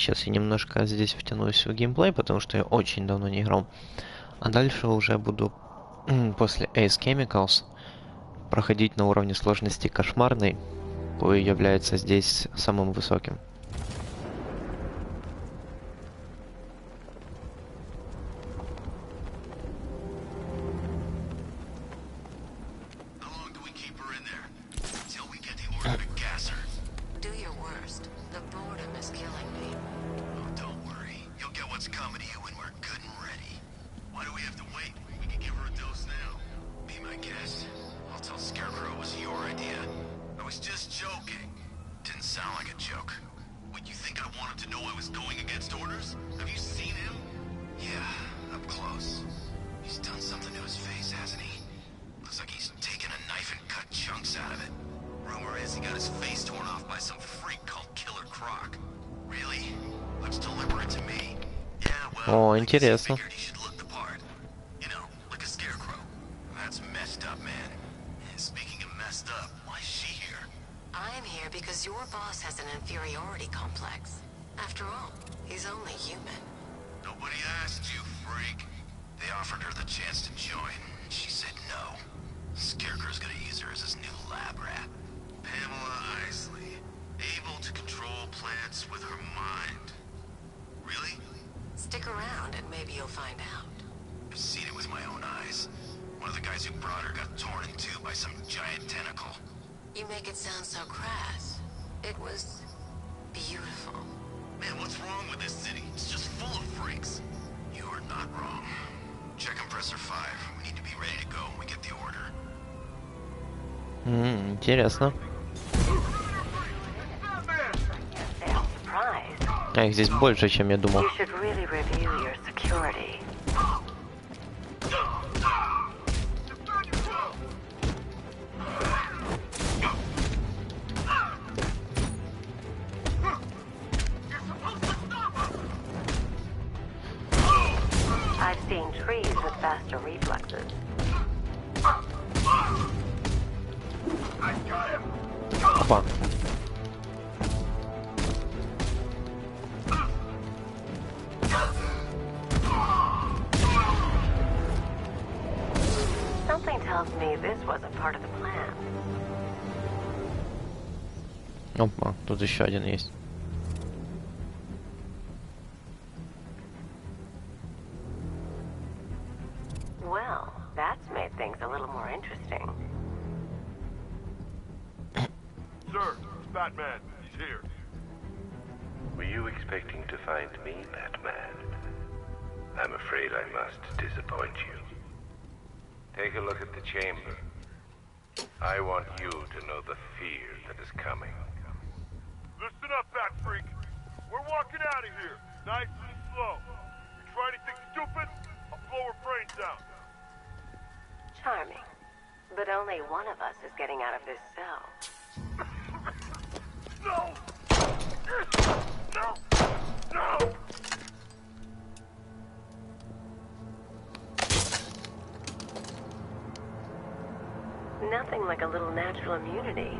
сейчас я немножко здесь втянусь в геймплей, потому что я очень давно не играл. А дальше уже буду после Ace Chemicals проходить на уровне сложности кошмарный, кой является здесь самым высоким. О, интересно. Stick around and maybe you'll find out. I've seen it with my own eyes. One of the guys who brought her got torn in two by some giant tentacle. You make it sound so crass. It was beautiful. Man, what's wrong with this city? It's just full of freaks. You are not wrong. Check compressor 5. We need to be ready to go when we get the order. Интересно. А их здесь больше, чем я думал. I've seen trees with faster reflexes. Опа. Something tells me this wasn't part of the plan. Опа, тут еще один есть. Well, that's made things a little more interesting. Sir, it's Batman. He's here. Were you expecting to find me, Batman? I'm afraid I must disappoint you. Take a look at the chamber. I want you to know the fear that is coming. Listen up, Bat Freak. We're walking out of here, nice and slow. You try anything stupid, I'll blow her brains out. Charming. But only one of us is getting out of this cell. No! No! No! Nothing like a little natural immunity.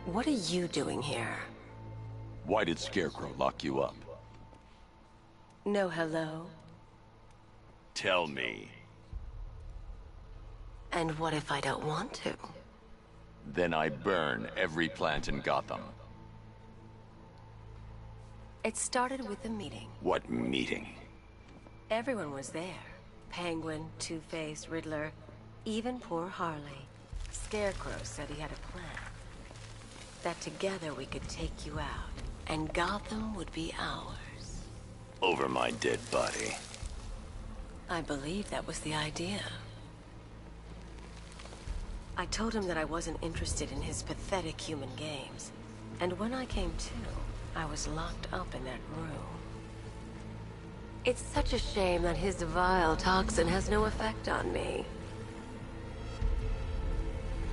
What are you doing here? Why did Scarecrow lock you up? No hello? Tell me. And what if I don't want to? Then I burn every plant in Gotham. It started with a meeting. What meeting? Everyone was there. Penguin, Two-Face, Riddler, even poor Harley. Scarecrow said he had a plan. That together we could take you out, and Gotham would be ours. Over my dead body. I believe that was the idea. I told him that I wasn't interested in his pathetic human games. And when I came to, I was locked up in that room. It's such a shame that his vile toxin has no effect on me.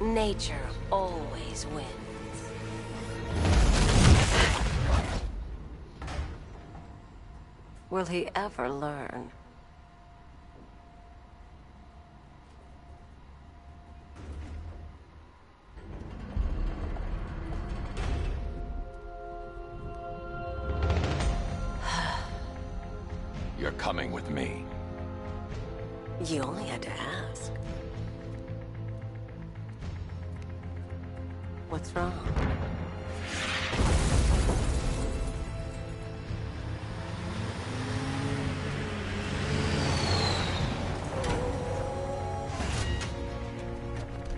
Nature always wins. Will he ever learn? You're coming with me. You only had to ask. What's wrong?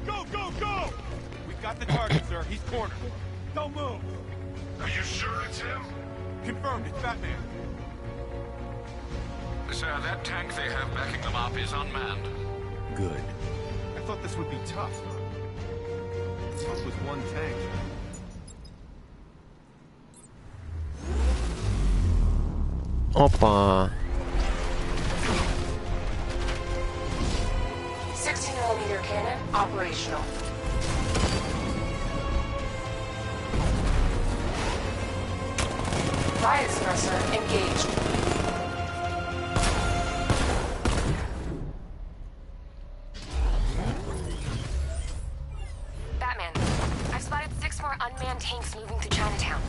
Go! We got the target, sir. He's cornered. Don't move. Are you sure it's him? Confirmed. It's Batman. Sir, that tank they have backing them up is unmanned. Good. I thought this would be tough. Tough with one tank. Опа. 60mm cannon operational. Riot suppressor engaged. Batman, I've spotted 6 more unmanned tanks moving to Chinatown.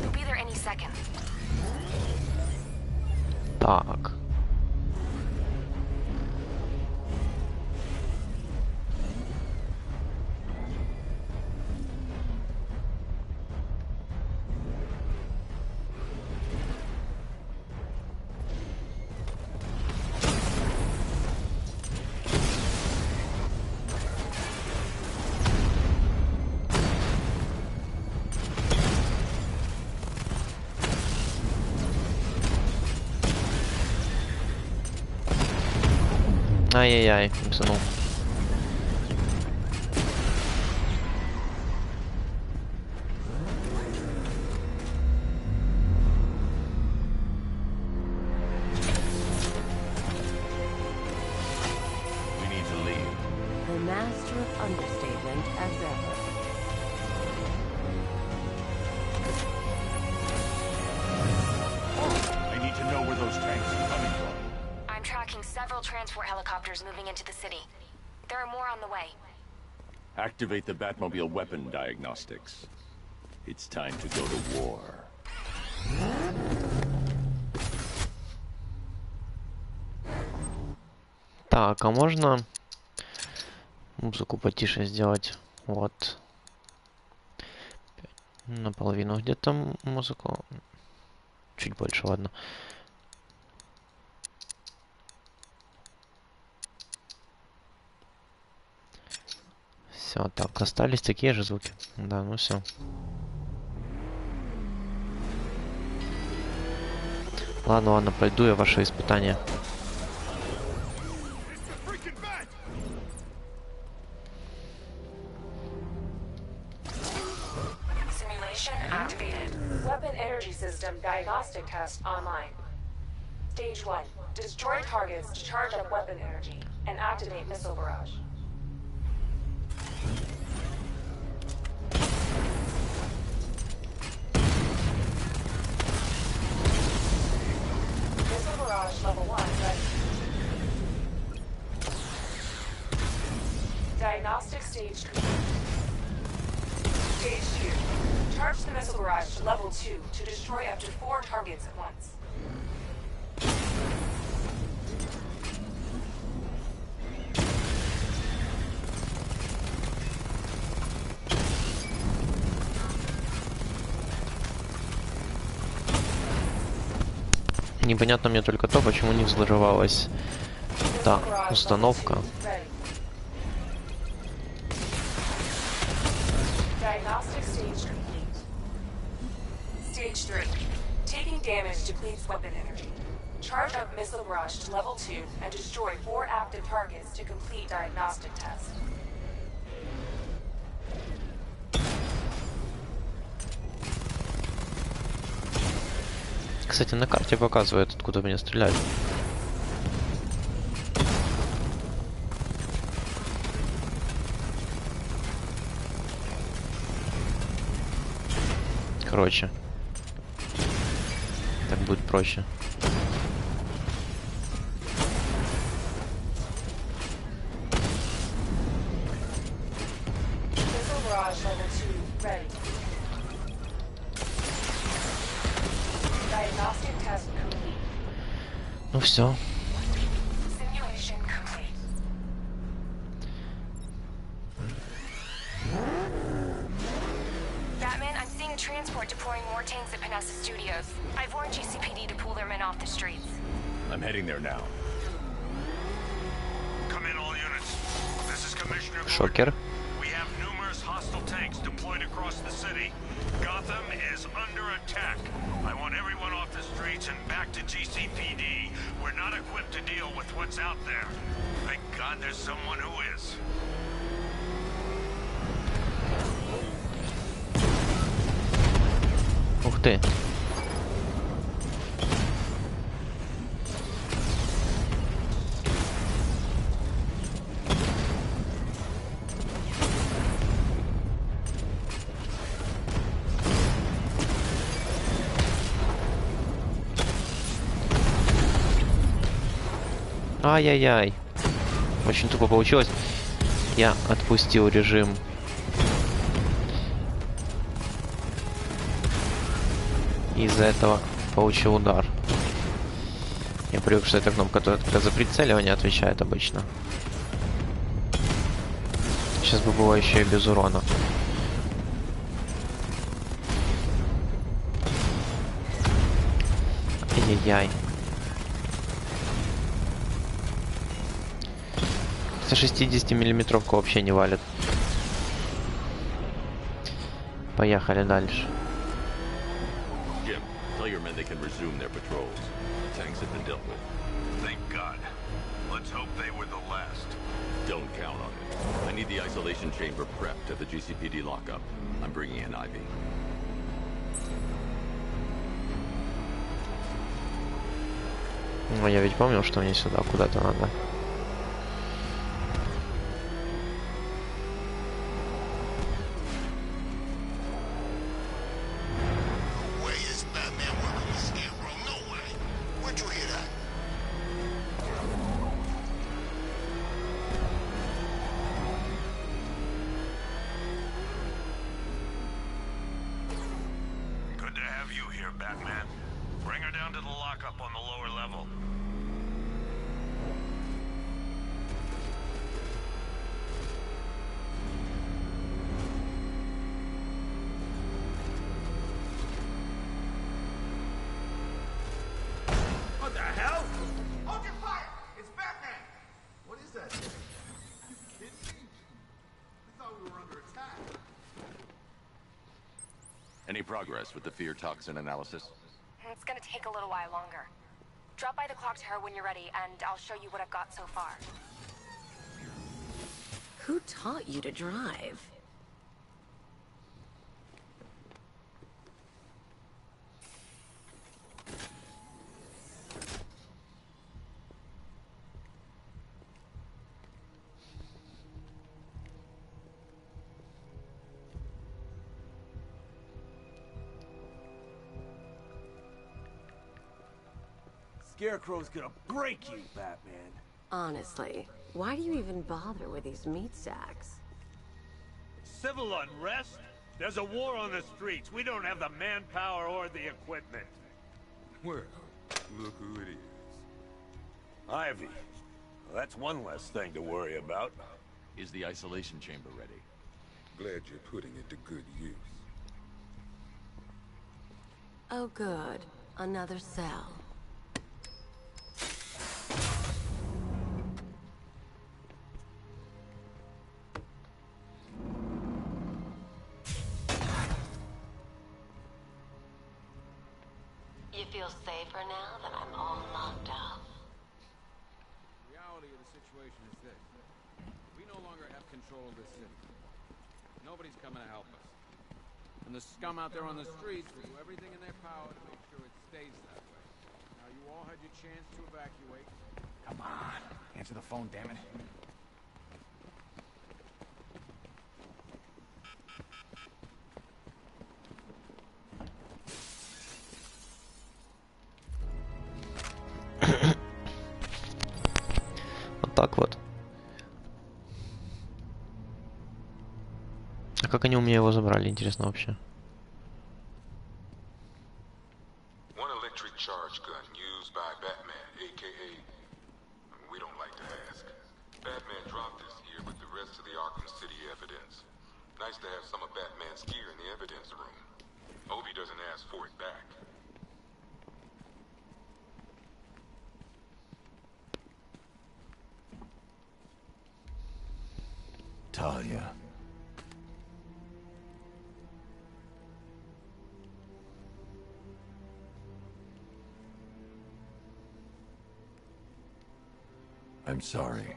They'll be there any second. Так. Ай-яй-яй, псанул. We need to leave. The master of understatement as ever. I need to know where those tanks are coming from. I'm tracking several transport helicopters moving into the city. There are more on the way. Activate the Batmobile weapon diagnostics. It's time to go to war. Так, а можно музыку потише сделать? Вот. Наполовину где-то музыку. Чуть больше, ладно. Все, так, остались такие же звуки. Да, ну все. Ладно, пройду я ваше испытание. Simulation activated. Weapon energy system diagnostic test online. Stage 1. Destroy targets to charge up weapon energy and activate missile barrage. Missile barrage level 1 ready. Diagnostic stage complete. Stage 2. Charge the missile barrage to level 2 to destroy up to 4 targets at once. Непонятно мне только то, почему не взлаживалась та установка. Diagnostic stage complete. Stage 3. Taking damage depletes weapon energy. Charge up missile barrage to level 2 and destroy 4 active targets to complete diagnostic test. Кстати, на карте показывает, откуда меня стреляют. Короче. Так будет проще. Ну все. Batman, I'm seeing a transport deploying more tanks at Panessa Studios. I've warned GCPD to pull their men off the streets. I'm heading there now. Come in, all units. This is Commissioner Gordon. Шокер. We have numerous hostile tanks deployed across the city. Gotham is under attack. I want everyone off the streets and back to GCPD. We're not equipped to deal with what's out there. Thank God there's someone who is. Ух ты. Ай-яй-яй. Очень тупо получилось. Я отпустил режим. Из-за этого получил удар. Я привык, что эта кнопка только за прицеливание отвечает обычно. Сейчас бы было еще и без урона. Ай-яй-яй. 60-миллиметровку вообще не валит. Поехали дальше. Tell your men they can resume their patrols. The tanks have been dealt with. Thank God. Let's hope they were the last. Don't count on it. I need the isolation chamber prepped at the GCPD lockup. I'm bringing in Ivy. Ну, я ведь помнил, что мне сюда куда-то надо. Good to have you here, Batman. Bring her down to the lockup on the lower level. What the hell? Hold your fire! It's Batman! What is that? You kidding me? We thought we were under attack. Any progress with the fear toxin analysis? It's gonna take a little while longer. Drop by the clock tower when you're ready, and I'll show you what I've got so far. Who taught you to drive? Scarecrow's gonna break you, Batman. Honestly, why do you even bother with these meat sacks? Civil unrest? There's a war on the streets. We don't have the manpower or the equipment. Well, look who it is. Ivy. Well, that's one less thing to worry about. Is the isolation chamber ready? Glad you're putting it to good use. Oh good, another cell. You feel safer now that I'm all locked up? The reality of the situation is this. We no longer have control of this city. Nobody's coming to help us. And the scum out there on the streets will do everything in their power to make sure it stays that way. Now, you all had your chance to evacuate. Come on. Answer the phone, damn it. как они у меня его забрали, интересно вообще. One electric charge gun used by Batman, aka... We don't like to ask. Batman dropped this here with the rest of the Arkham City evidence. Nice to have some of Batman's gear in the evidence room. Hope he doesn't ask for it back. Talia. I'm sorry.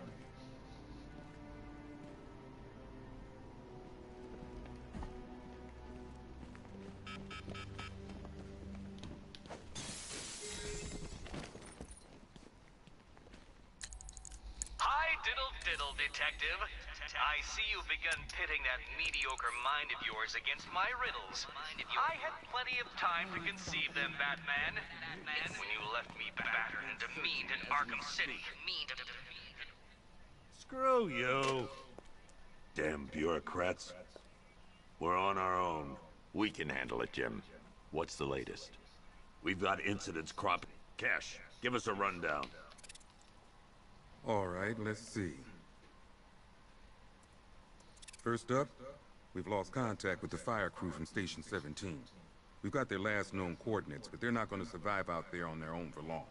Hi, diddle, detective. I see you've begun pitting that mediocre mind of yours against my riddles. I had plenty of time to conceive them, Batman. It's when you left me battered and demeaned in Arkham City. Screw you. Damn bureaucrats. We're on our own. We can handle it, Jim. What's the latest? We've got incidents cropping. Cash, give us a rundown. All right, let's see. First up, we've lost contact with the fire crew from Station 17. We've got their last known coordinates, but they're not going to survive out there on their own for long.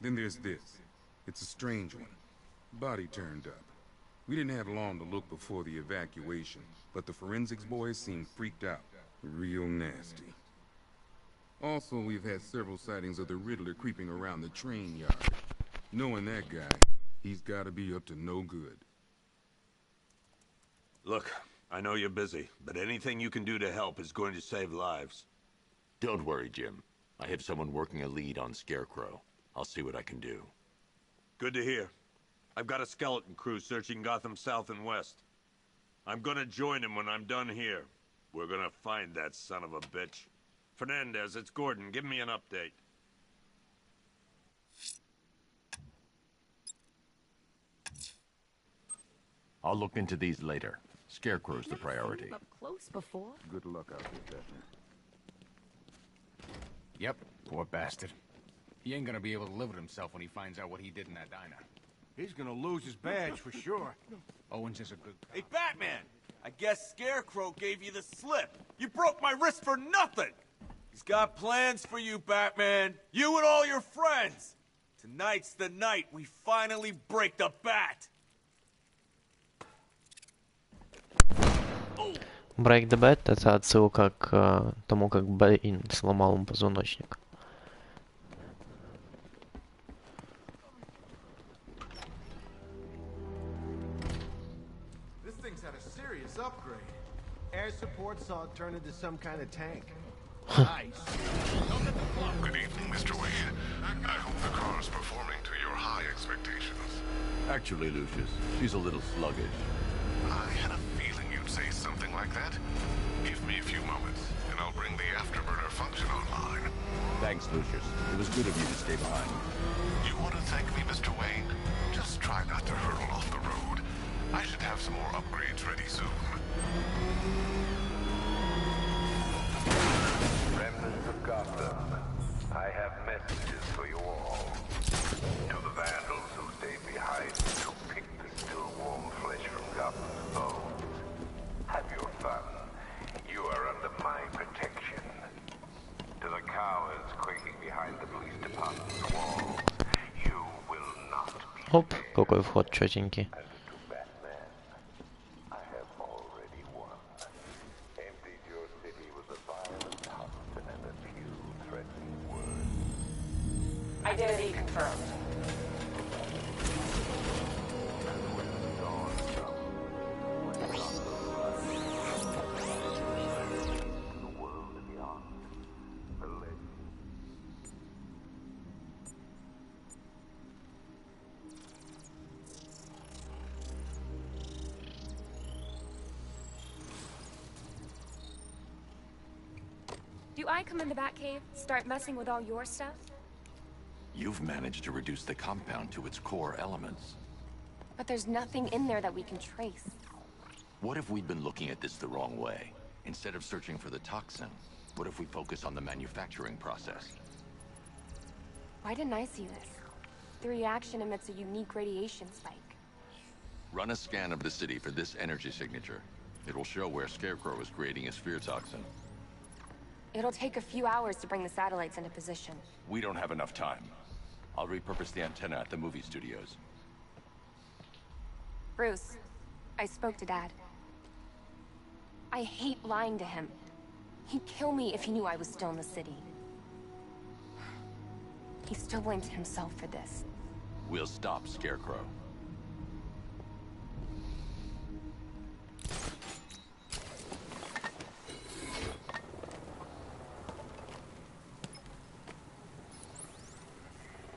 Then there's this. It's a strange one. Body turned up. We didn't have long to look before the evacuation, but the forensics boys seemed freaked out. Real nasty. Also, we've had several sightings of the Riddler creeping around the train yard. Knowing that guy, he's got to be up to no good. Look, I know you're busy, but anything you can do to help is going to save lives. Don't worry, Jim. I have someone working a lead on Scarecrow. I'll see what I can do. Good to hear. I've got a skeleton crew searching Gotham South and West. I'm gonna join him when I'm done here. We're gonna find that son of a bitch. Fernandez, it's Gordon. Give me an update. I'll look into these later. Scarecrow's the priority. Up close before. Good luck out there, Batman. Yep, poor bastard. He ain't gonna be able to live with himself when he finds out what he did in that diner. He's gonna lose his badge for sure. Owen's just a good... Hey, Batman! I guess Scarecrow gave you the slip. You broke my wrist for nothing! He's got plans for you, Batman. You and all your friends. Tonight's the night we finally break the bat. Break the Bat — это отсылка к тому, как Бэйн сломал ему позвоночник. This thing's had a serious upgrade. Air support saw it turn into some kind of tank. Nice. Good evening, Mr. Wayne. I hope the car's performing to your high expectations. Actually, Lucius, she's a little sluggish. I had a feeling you'd say something like that. Give me a few moments, and I'll bring the afterburner function online. Thanks, Lucius. It was good of you to stay behind. You want to thank me, Mr. Wayne? Just try not to hurtle off the road. I should have some more upgrades ready soon. Remnants of Gotham, I have messages for you all. To the vandals who stayed behind to pick the still warm flesh from Gotham's bones. Have your fun. You are under my protection. To the cowards quaking behind the police department's walls, you will not be. Оп, какой вход чётенький. Identity confirmed. Do I come in the Batcave, start messing with all your stuff? You've managed to reduce the compound to its core elements. But there's nothing in there that we can trace. What if we'd been looking at this the wrong way? Instead of searching for the toxin, what if we focus on the manufacturing process? Why didn't I see this? The reaction emits a unique radiation spike. Run a scan of the city for this energy signature. It'll show where Scarecrow is creating his fear toxin. It'll take a few hours to bring the satellites into position. We don't have enough time. I'll repurpose the antenna at the movie studios. Bruce, I spoke to Dad. I hate lying to him. He'd kill me if he knew I was still in the city. He still blames himself for this. We'll stop Scarecrow.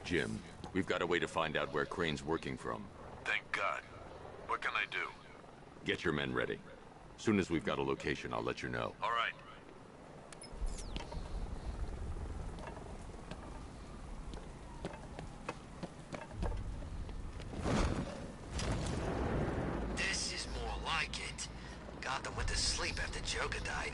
Jim, we've got a way to find out where Crane's working from. Thank God. What can I do? Get your men ready. Soon as we've got a location, I'll let you know. All right. This is more like it. Gotham went to sleep after Joker died.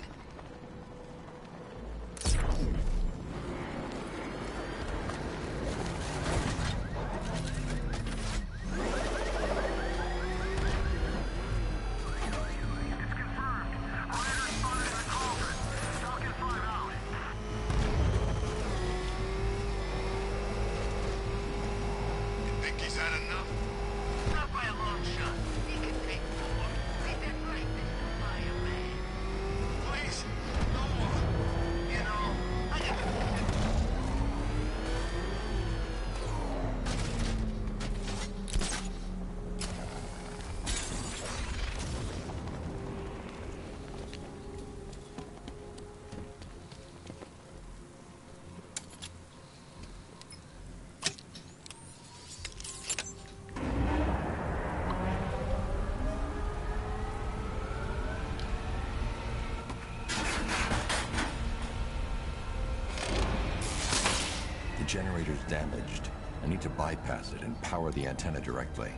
Generator's damaged. I need to bypass it and power the antenna directly.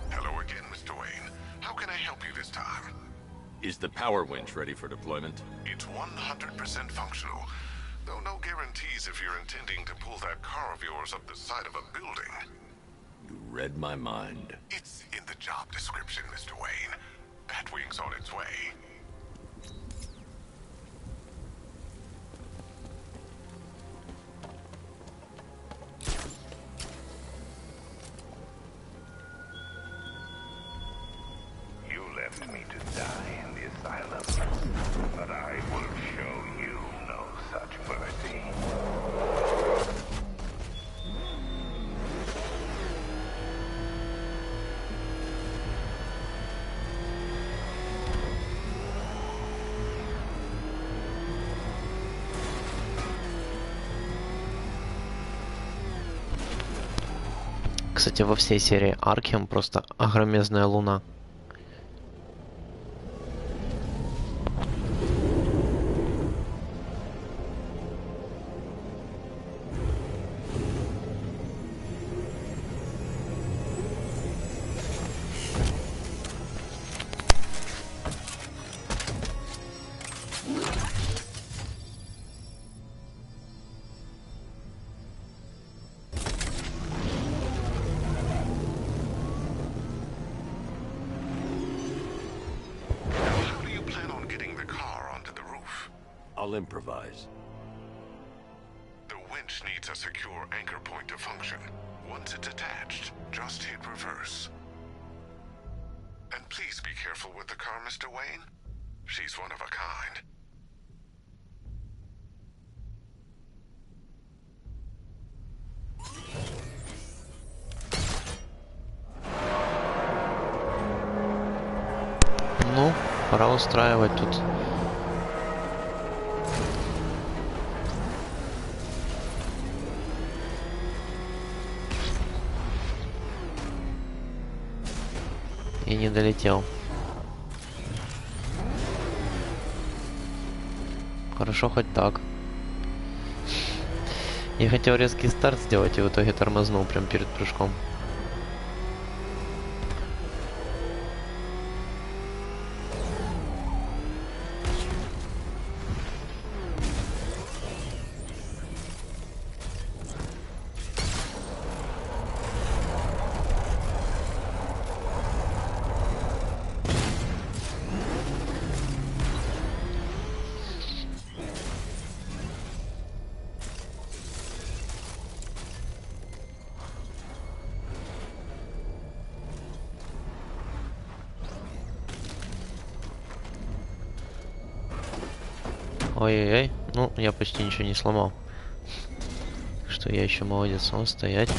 Hello again, Mr. Wayne. How can I help you this time? Is the power winch ready for deployment? It's 100% functional, though no guarantees if you're intending to pull that car of yours up the side of a building. You read my mind. It's in the job description, Mr. Wayne. Batwing's on its way. Me to die in the asylum, but I will show you no such mercy. Кстати, во всей серии Arkham просто огромезная луна. I'll improvise. The winch needs a secure anchor point to function. Once it's attached, just hit reverse. And please be careful with the car, Mr. Wayne. She's one of a kind. Ну, пора устраивать тут. И не долетел. Хорошо хоть так. Я хотел резкий старт сделать и в итоге тормознул прямо перед прыжком. Ой-ой-ой. Ну, я почти ничего не сломал. Что я еще молодец. Он стоять.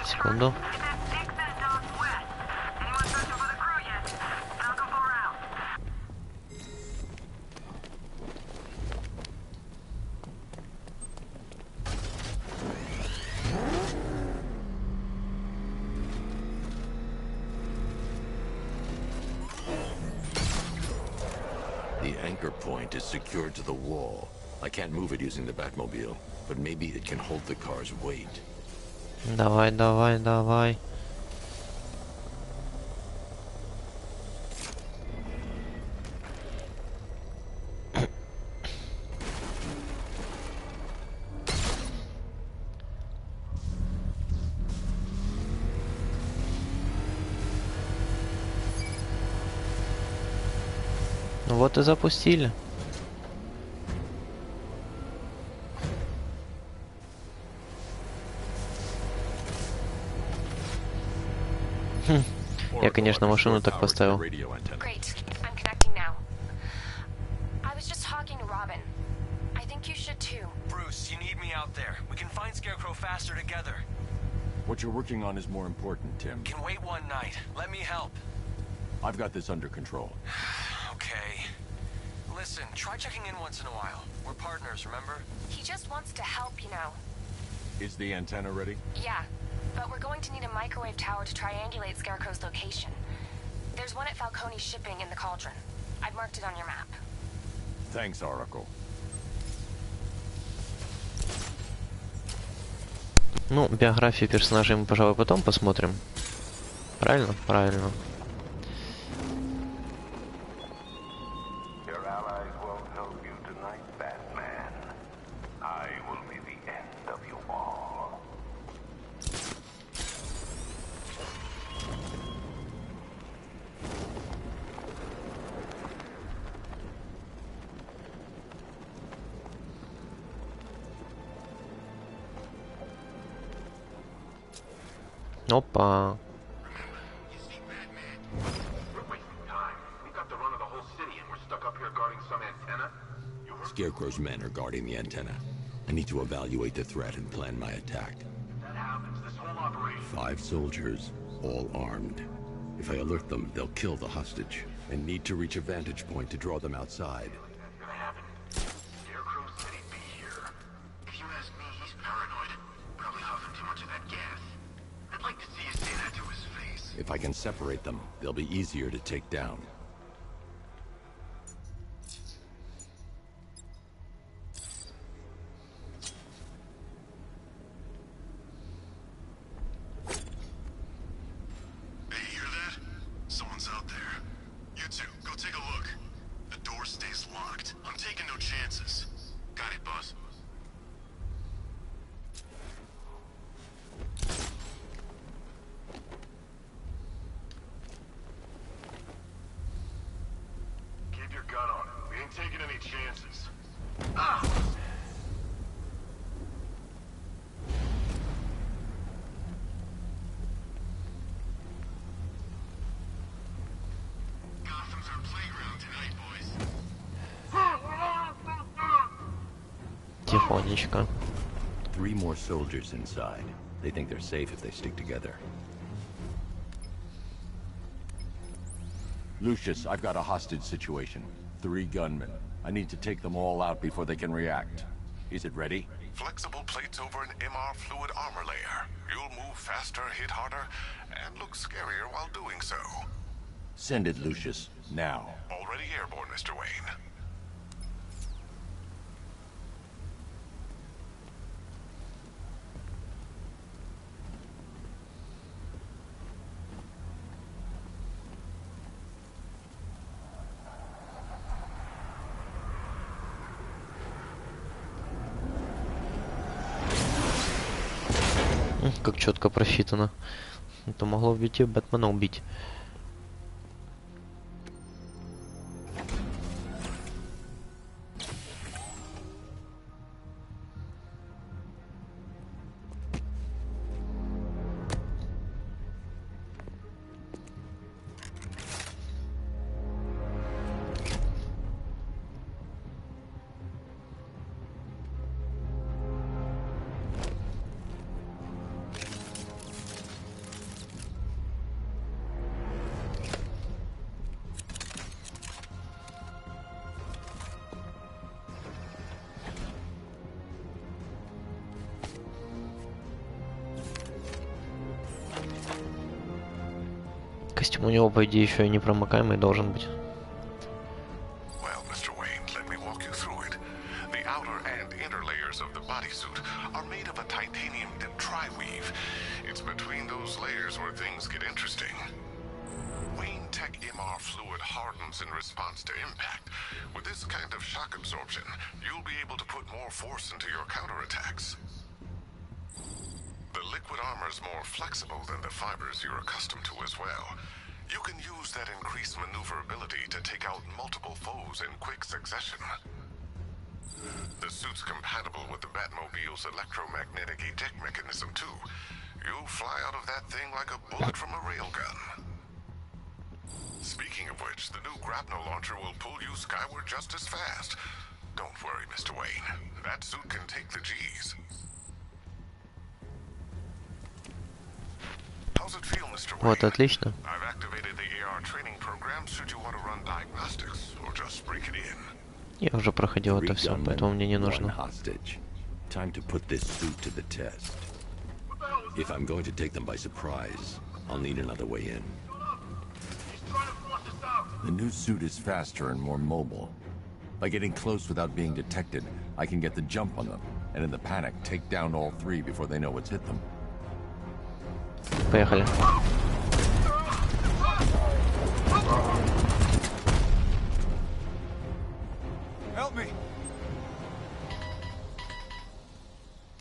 Секунду. The anchor point is secured to the wall. I can't move it using the Batmobile, but maybe it can hold the car's weight. Давай, давай, давай. Ну вот и запустили. Я, конечно, машину так поставил. Great. I'm connecting now. I was just talking to Robin. I think you should too. Bruce, you need me out there. We can find Scarecrow faster together. What you're working on is more important, Tim. Can wait one night. Let me help. I've got this under control. Okay. Listen, try checking in once in a while. We're partners, remember? He just wants to help, you know. Is the antenna ready? Yeah, but we're going to need a microwave tower to triangulate Scarecrow's location. There's one at Falcone's shipping in the Cauldron. I've marked it on your map. Thanks, Oracle. Ну, биографию персонажей мы, пожалуй, потом посмотрим. Правильно? Правильно. Your allies won't help you tonight, Batman. I will be the end of you all. Опа. Scarecrow's men are guarding the antenna. I need to evaluate the threat and plan my attack. That happens, this whole operation. 5 soldiers, all armed. If I alert them, they'll kill the hostage, and need to reach a vantage point to draw them outside. That's gonna happen. Scarecrow said he'd be here. If you ask me, he's paranoid. Probably huffing too much of that gas. I'd like to see you say that to his face. If I can separate them, they'll be easier to take down. Taking any chances. Gotham's our playground tonight, boys. Тихонечко. 3 more soldiers inside. They think they're safe if they stick together. Lucius, I've got a hostage situation. 3 gunmen. I need to take them all out before they can react. Is it ready? Flexible plates over an MR fluid armor layer. You'll move faster, hit harder, and look scarier while doing so. Send it, Lucius. Now. Already airborne, Mr. Wayne. Как четко просчитано. Это могло убить и Бэтмена убить. Костюм у него, по идее, еще и непромокаемый должен быть. Well, Mr. Wayne, let me walk you through it. The outer and inner layers of the bodysuit are made of a titanium tri-weave. It's between those layers where things get interesting. Wayne Tech MR fluid hardens in response to impact. With this kind of shock absorption, you'll be able to put more force into your counterattacks. The liquid armor is more flexible than the fibers you're accustomed to as well. You can use that increased maneuverability to take out multiple foes in quick succession. The suit's compatible with the Batmobile's electromagnetic eject mechanism too. You'll fly out of that thing like a bullet from a railgun. Speaking of which, the new grapnel launcher will pull you skyward just as fast. Don't worry, Mr. Wayne. That suit can take the G's. How's it feel, Mr. Wayne? Вот, отлично. I've activated the AR training program should you want to run diagnostics or just break it in. Я уже проходил это все, поэтому мне не нужно. Time to put this suit to the test. If I'm going to take them by surprise, I'll need another way in. The new suit is faster and more mobile. By getting close without being detected, I can get the jump on them, and in the panic, take down all three before they know what's hit them. Поехали. Help me.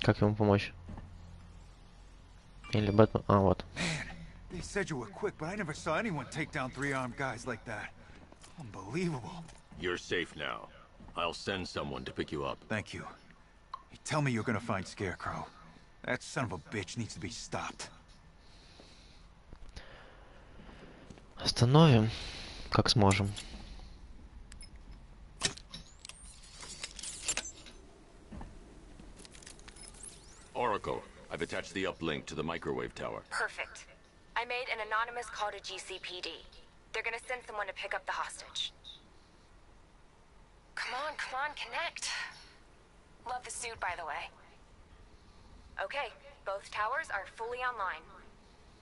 Как ему помочь? Или Бэтмен? А, вот. They said you were quick, but I never saw anyone take down three-armed guys like that. Unbelievable. You're safe now. I'll send someone to pick you up. Thank you. Hey, tell me you're gonna find Scarecrow. That son of a bitch needs to be stopped. Остановим, как сможем. Oracle, I've attached the uplink to the microwave tower. Perfect. I made an anonymous call to GCPD. They're gonna send someone to pick up the hostage. Come on, connect. Love the suit, by the way. Okay, both towers are fully online.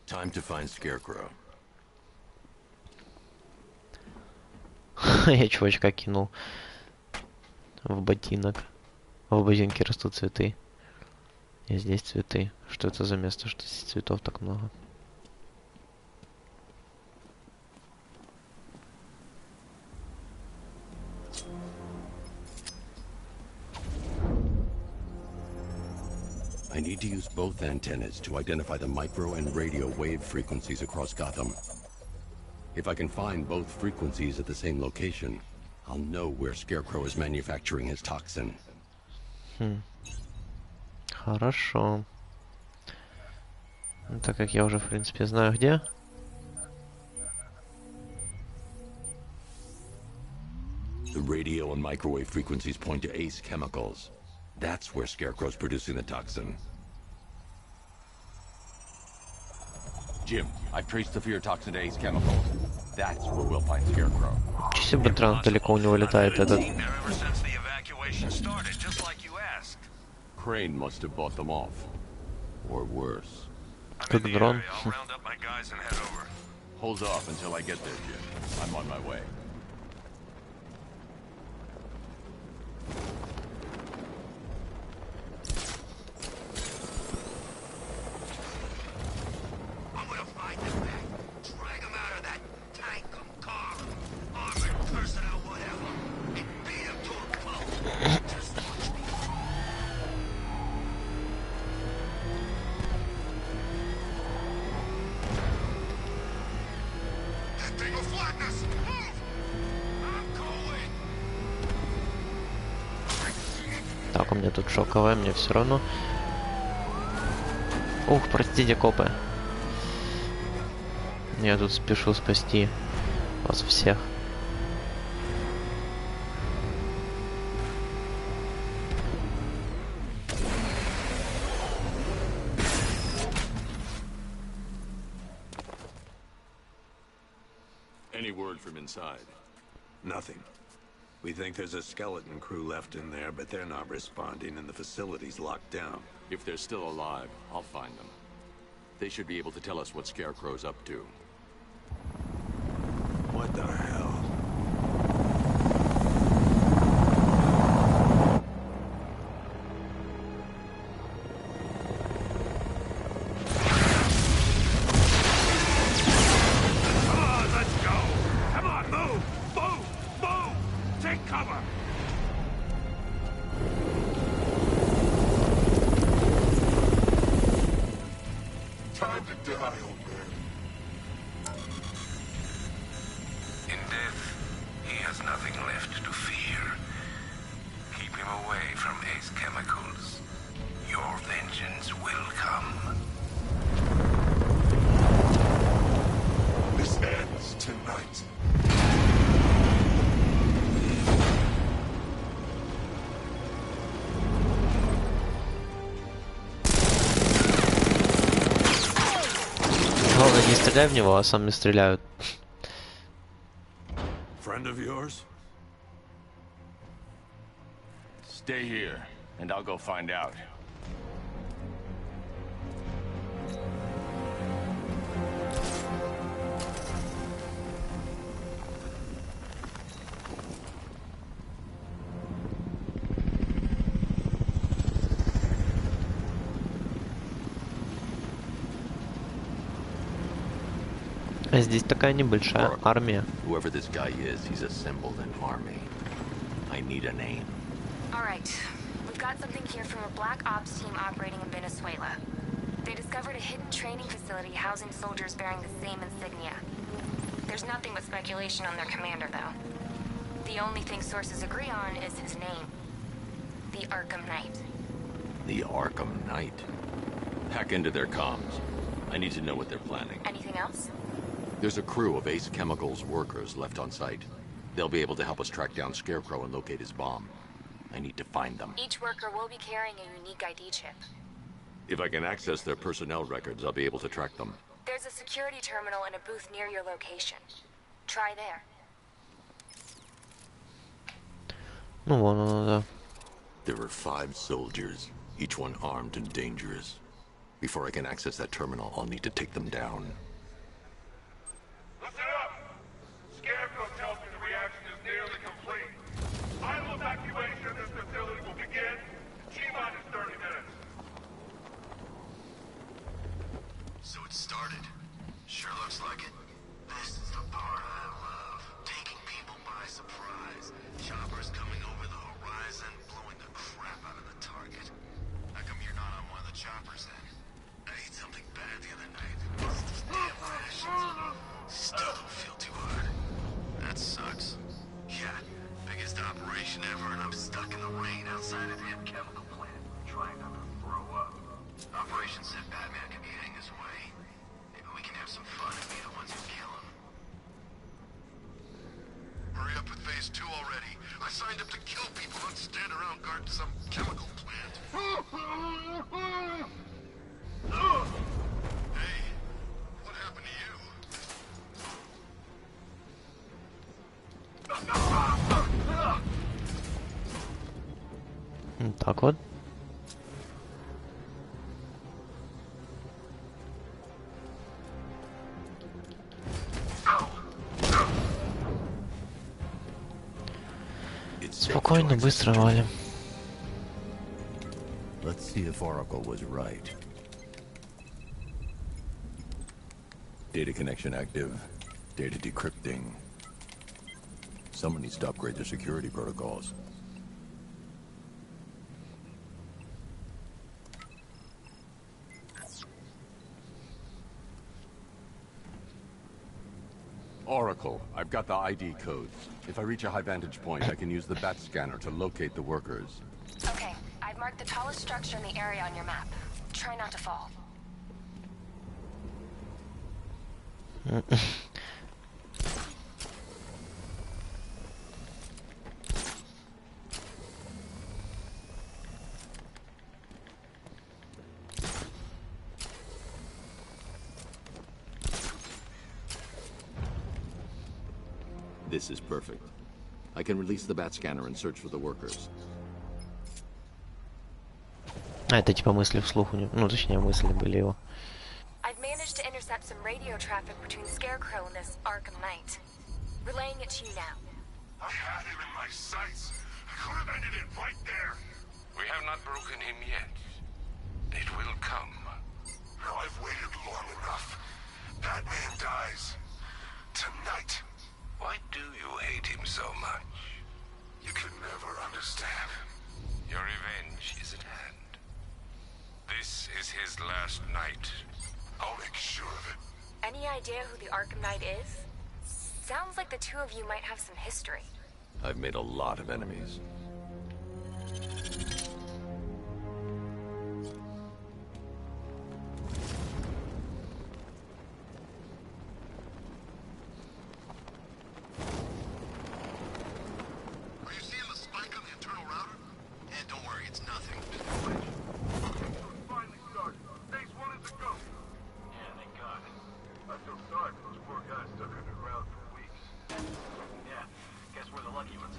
Time to find Scarecrow. Я чувачка кинул в ботинок. В ботинке растут цветы. И здесь цветы. Что это за место, что здесь цветов так много? I need to use both antennas to identify the micro and radio wave frequencies across Gotham. If I can find both frequencies at the same location, I'll know where Scarecrow is manufacturing his toxin. Хорошо. Так как я уже, в принципе, знаю где. The radio and microwave frequencies point to Ace Chemicals. That's where Scarecrow's producing the toxin. Jim, I've traced the fear toxin to Ace Chemicals. That's where we'll find Scarecrow. Чуть Бэтран далеко у него летает этот. Crane must have bought them off. Or worse. Как дрон. Hold off until I get there, Jim. I'm on my way. Так, у меня тут шоковая, мне все равно. Ух, простите, копы. Я тут спешу спасти вас всех. Any word from inside? Nothing. We think there's a skeleton crew left in there, but they're not responding and the facility's locked down. If they're still alive, I'll find them. They should be able to tell us what Scarecrow's up to. What the hell? Come on, let's go! Come on, move! Move! Move! Take cover! Time to die, old man. In death, he has nothing left to fear. Keep him away from Ace chemicals. Your vengeance will come. This ends tonight. Главное, не стреляй в него, а сами стреляют. Friend of yours? Stay here, and I'll go find out. А здесь такая небольшая армия. Whoever this guy is, he's assembled an army. I need a name. Alright, we've got something here from a black ops team operating in Venezuela. They discovered a hidden training facility housing soldiers bearing the same insignia. There's nothing but speculation on their commander, though. The only thing sources agree on is his name. The Arkham Knight. The Arkham Knight. Hack into their comms. I need to know what they're planning. Anything else? There's a crew of Ace Chemicals workers left on site. They'll be able to help us track down Scarecrow and locate his bomb. I need to find them. Each worker will be carrying a unique ID chip. If I can access their personnel records, I'll be able to track them. There's a security terminal in a booth near your location. Try there. Ну вон оно, да. There are 5 soldiers, each one armed and dangerous. Before I can access that terminal, I'll need to take them down. Listen up! Scarecrow tells me the reaction is nearly complete. Final evacuation of this facility will begin in T-minus 30 minutes. So it started. Sure looks like it. This is the part I love. Taking people by surprise. Choppers coming over the horizon, blowing the crap out of the target. How come you're not on one of the choppers then? I ate something bad the other night. These damn rations. Still don't feel too hard. That sucks. Yeah, biggest operation ever, and I'm stuck in the rain outside a damn chemical plant, trying not to throw up. Operation said Batman could be heading this way. Maybe we can have some fun and be the ones who kill him. Hurry up with phase 2 already. I signed up to kill people, not stand around guarding some chemical plant. Hey, what happened to you? Так вот. Спокойно, быстро валим. Let's see if Oracle was right. Data connection active. Data decrypting. Someone needs to upgrade their security protocols. Oracle, I've got the ID codes. If I reach a high vantage point, I can use the bat scanner to locate the workers. Okay, I've marked the tallest structure in the area on your map. Try not to fall. This is perfect. I can release the bat scanner and search for the workers. А, это типа мысли вслух у него. Ну, точнее, мысли были его. I've managed to intercept some radio traffic between Scarecrow and this Arkham Knight. Relaying it to you now. I had him in my sights. I could have ended it right there. We have not broken him yet. It will come. Now I've waited long enough. Batman dies. Tonight. Why do you hate him so much? You can never understand. Your revenge is at hand. This is his last night. I'll make sure of it. Any idea who the Arkham Knight is? Sounds like the two of you might have some history. I've made a lot of enemies. Are you seeing the spike on the internal router? Yeah, don't worry, it's nothing. Finally started. Phase 1 is a go. Yeah, thank God. I feel sorry for those poor guys stuck underground for weeks. Yeah, guess we're the lucky ones.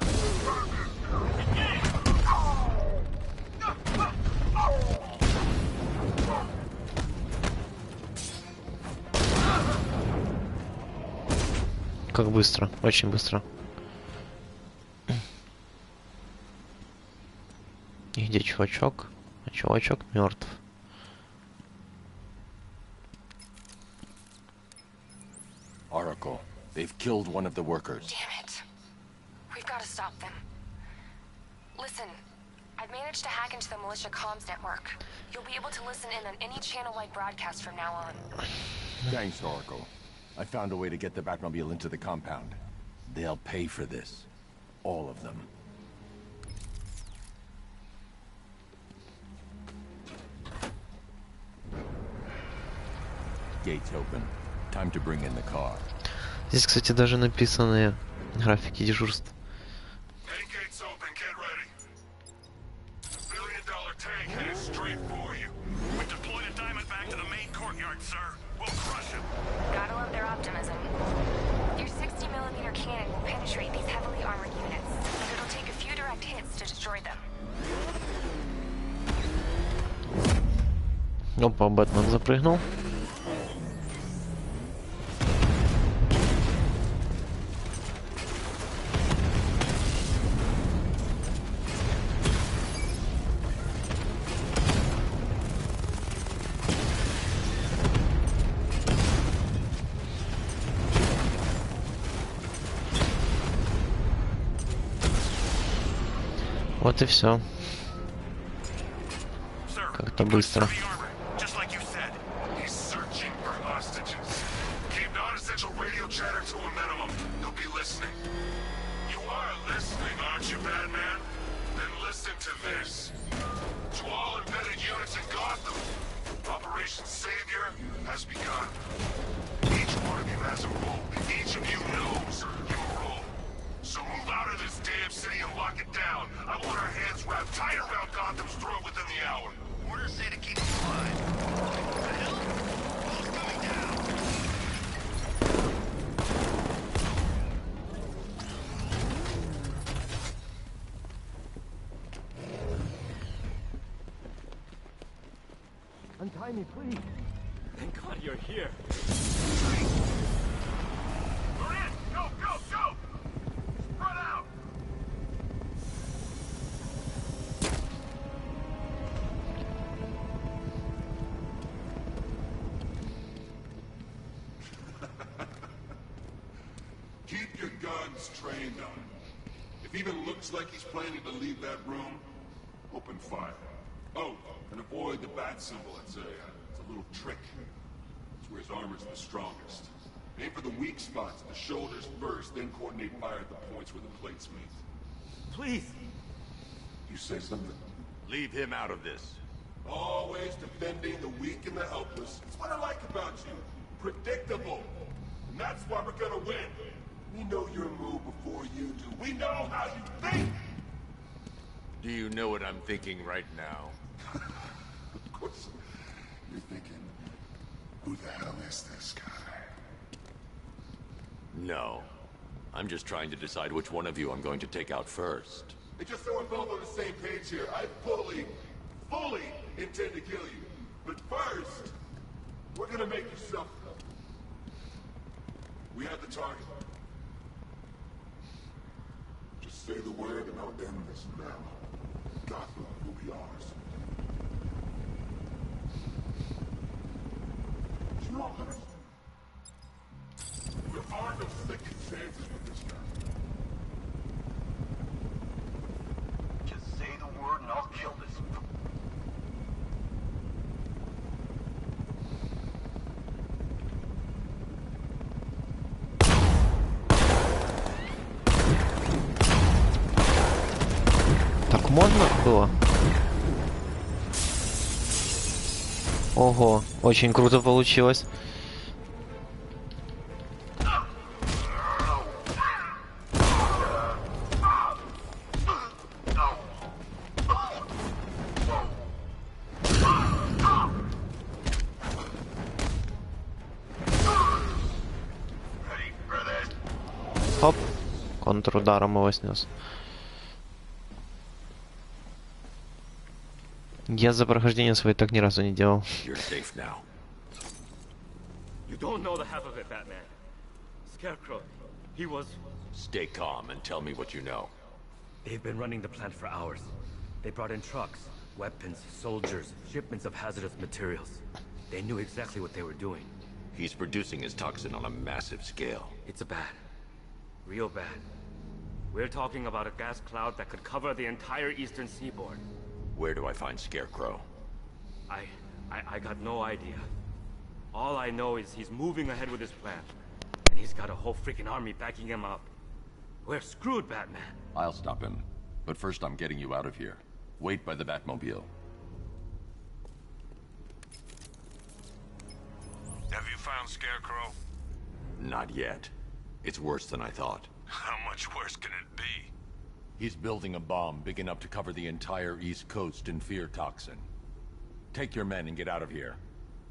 Как быстро, очень быстро. И где чувачок? А чувачок мертв. Oracle, they've killed one of the workers. Damn it. We've got to stop them. Listen, I've managed to hack into the militia comms network. You'll be able to listen in on any channel-wide broadcast from now on. Thanks, Oracle. I found a way to get the Batmobile into the compound. They'll pay for this. All of them. Gates open. Time to bring in the car. Здесь, кстати, даже написаны графики дежурств. Gates open, get ready. $1 billion tank headed straight for you. We deployed a diamond back to the main courtyard, sir. We'll crush him. Gotta love their optimism. Your 60mm cannon will penetrate these heavily armored units, but it'll take a few direct hits to destroy them. Опа, Бэтмен запрыгнул. Вот и все. Как-то быстро. Just like you said, he's searching for hostages. Keep non-essential radio chatter to a minimum. He'll be listening. You are listening, aren't you, Batman? Then listen to this. To all embedded units in Gotham, Operation Savior has begun. Each one of you has a role. Each of you knows your role. So move out of this damn city and lock it down. I want our hands wrapped tight around Gotham's throat within the hour. Orders say to keep them alive. What the hell? Who's coming down? Untie me, please. Thank God you're here. We're in! Go, go, go! Spread out! Keep your guns trained on him. If he even looks like he's planning to leave that room, open fire. Oh, and avoid the bat symbol. It's a little trick. It's where his armor's the strongest. Aim for the weak spots, the shoulders first, then coordinate fire at the points where the plates meet. Please. You say something? Leave him out of this. Always defending the weak and the helpless. That's what I like about you. Predictable. And that's why we're gonna win. We know your move before you do. We know how you think! Do you know what I'm thinking right now? Of course. You're thinking, who the hell is this guy? No. I'm just trying to decide which one of you I'm going to take out first. Hey, just so we're both on the same page here, I fully intend to kill you. But first, we're gonna make you something. We have the target. I'll end this now. Gotham will be ours. Honest. There are no second chances with this guy. Just say the word and I'll kill this. Так можно было? Ого, очень круто получилось. Хоп, контрударом его снес. Я за прохождение своей так ни разу не делал. You're safe now. You don't know the half of it, Batman. Scarecrow, he was... Stay calm and tell me what you know. They've been running the plant for hours. They brought in trucks, weapons, soldiers, shipments of hazardous materials. They knew exactly what they were doing. He's producing his toxin on a massive scale. It's bad. Real bad. We're talking about a gas cloud that could cover the entire eastern seaboard. Where do I find Scarecrow? I got no idea. All I know is he's moving ahead with his plan. And he's got a whole freaking army backing him up. We're screwed, Batman. I'll stop him. But first I'm getting you out of here. Wait by the Batmobile. Have you found Scarecrow? Not yet. It's worse than I thought. How much worse can it be? He's building a bomb big enough to cover the entire East Coast in fear toxin. Take your men and get out of here.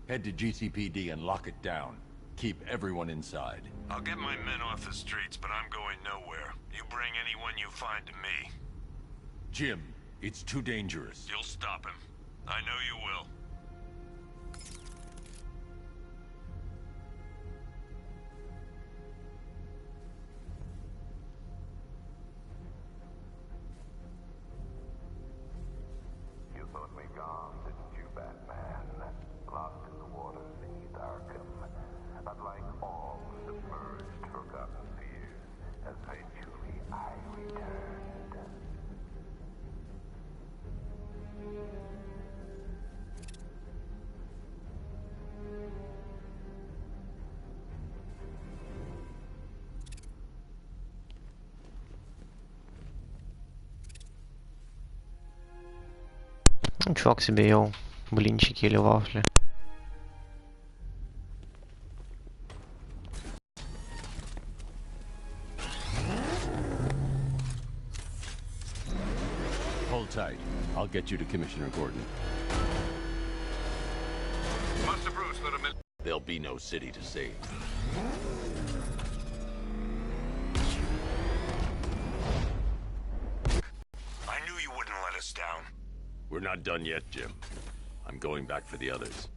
Head to GCPD and lock it down. Keep everyone inside. I'll get my men off the streets, but I'm going nowhere. You bring anyone you find to me. Jim, it's too dangerous. You'll stop him. I know you will. You thought me gone, didn't you, Batman? Lost in the waters beneath Arkham. But like all submerged, forgotten fears, eventually I returned. Ну, чувак себе ел блинчики или вафли. Hold tight. I'll get you to Commissioner Gordon. Master Bruce, let him in. There'll be no city to save. I knew you wouldn't let us down. We're not done yet, Jim. I'm going back for the others.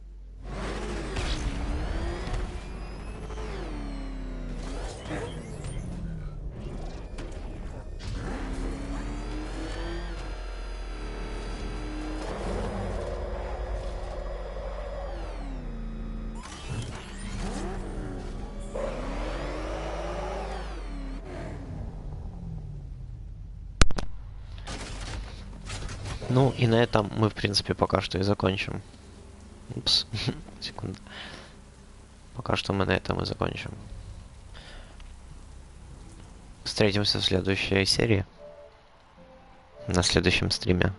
Ну и на этом мы, в принципе, пока что и закончим. Упс, секунду. Пока что мы на этом и закончим. Встретимся в следующей серии. На следующем стриме.